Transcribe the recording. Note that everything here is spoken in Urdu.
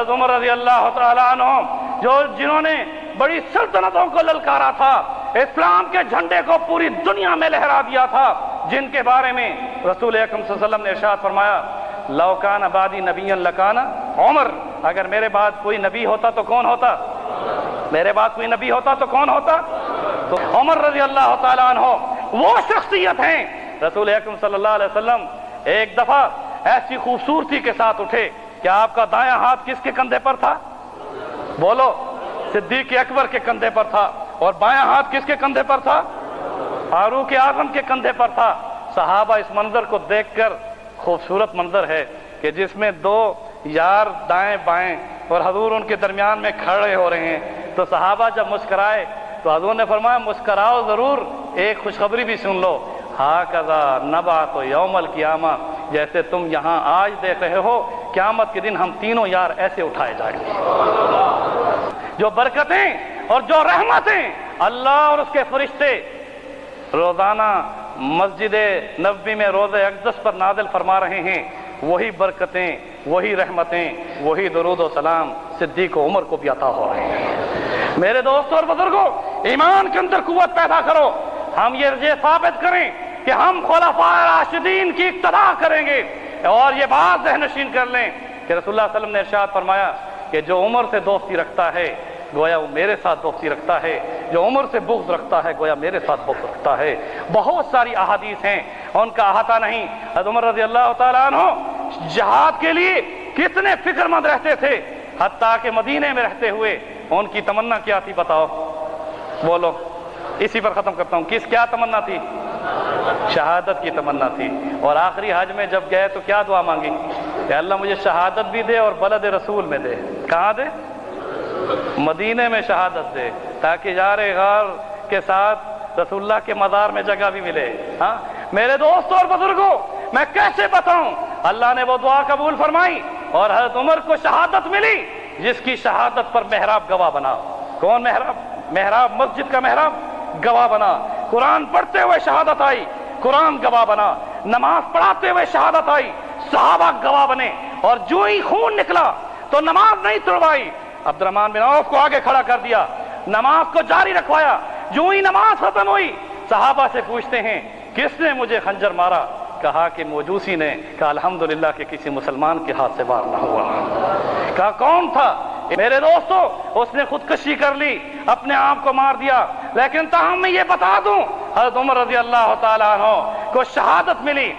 حضرت عمر رضی اللہ تعالیٰ عنہ جنہوں نے بڑی سلطنتوں کو للکارا تھا، اسلام کے جھنڈے کو پوری دنیا میں لہرا دیا تھا، جن کے بارے میں رسول اکرم صلی اللہ علیہ وسلم نے ارشاد فرمایا لو کان بعدی نبیا لکان عمر، اگر میرے بعد کوئی نبی ہوتا تو کون ہوتا؟ میرے بعد کوئی نبی ہوتا تو کون ہوتا؟ تو عمر رضی اللہ تعالیٰ عنہ وہ شخصیت ہیں۔ رسول اکرم صلی اللہ علیہ وسلم ایک دفعہ ایسی خوبصورتی کے ساتھ اٹھے کہ آپ کا دایاں ہاتھ کس کے کندھے پر تھا؟ بولو، صدیق اکبر کے کندھے پر تھا، اور بایاں ہاتھ کس کے کندھے پر تھا؟ فاروق اعظم کے کندھے پر تھا۔ صحابہ اس منظر کو دیکھ کر، خوبصورت منظر ہے کہ جس میں دو یار دائیں بائیں اور حضور ان کے درمیان میں کھڑے ہو رہے ہیں، تو صحابہ جب مسکرائے تو حضور نے فرمایا مسکراؤ ضرور، ایک خوشخبری بھی سن لو، ہاکذا نبعث یوم القیامہ، جیسے تم یہاں آج دیکھ رہے ہو، قیامت کے دن ہم تینوں یار ایسے اٹھائے جائیں گے۔ جو برکتیں اور جو رحمتیں اللہ اور اس کے فرشتے روزانہ مسجد نبوی میں روزہ اقدس پر نازل فرما رہے ہیں، وہی برکتیں، وہی رحمتیں، وہی درود و سلام صدیق و عمر کو بھی عطا ہو رہے ہیں۔ میرے دوستوں اور بزرگوں، ایمان کے اندر قوت پیدا کرو، ہم یہ ثابت کریں کہ ہم خلفاء راشدین کی اقتداء کریں گے، اور یہ بات ذہن نشین کر لیں کہ رسول اللہ صلی اللہ علیہ وسلم نے ارشاد فرمایا کہ جو عمر سے دوستی رکھتا ہے گویا وہ میرے ساتھ دوستی رکھتا ہے، جو عمر سے بغض رکھتا ہے گویا میرے ساتھ بغض رکھتا ہے۔ بہت ساری احادیث ہیں، ان کا احاطہ نہیں۔ حضرت عمر رضی اللہ تعالیٰ عنہ جہاد کے لیے کتنے فکر مند رہتے تھے، حتیٰ کہ مدینے میں رہتے ہوئے ان کی تمنا کیا تھی بتاؤ؟ بولو، اسی پر ختم کرتا ہوں۔ کیا تمنا تھی؟ شہادت کی تمنا تھی۔ اور آخری حج میں جب گئے تو کیا دعا مانگی کہ اللہ مجھے شہادت بھی دے اور بلد رسول میں دے۔ کہاں دے؟ مدینے میں شہادت دے، تاکہ یار غار کے ساتھ رسول اللہ کے مزار میں جگہ بھی ملے۔ ہاں میرے دوستوں اور بزرگوں، میں کیسے بتاؤں، اللہ نے وہ دعا قبول فرمائی اور حضرت عمر کو شہادت ملی، جس کی شہادت پر محراب گواہ بنا۔ کون محراب؟ محراب مسجد کا محراب گواہ بنا۔ قرآن پڑھتے ہوئے شہادت آئی، قرآن گواہ بنا۔ نماز پڑھاتے ہوئے شہادت آئی، صحابہ گواہ بنے۔ اور جو ہی خون نکلا تو نماز نہیں توڑوائی، عبد الرحمن بن عوف کو آگے کھڑا کر دیا، نماز کو جاری رکھوایا۔ جو ہی نماز ختم ہوئی، صحابہ سے پوچھتے ہیں کس نے مجھے خنجر مارا؟ کہا کہ موجوسی نے۔ کہا الحمدللہ کہ کسی مسلمان کے ہاتھ سے وار نہ ہوا۔ کہا کون تھا؟ میرے دوستو، اس نے خودکشی کر لی، اپنے آپ کو مار دیا، لیکن تاہم میں یہ بتا دوں حضرت عمر رضی اللہ تعالیٰ عنہ کو شہادت ملی۔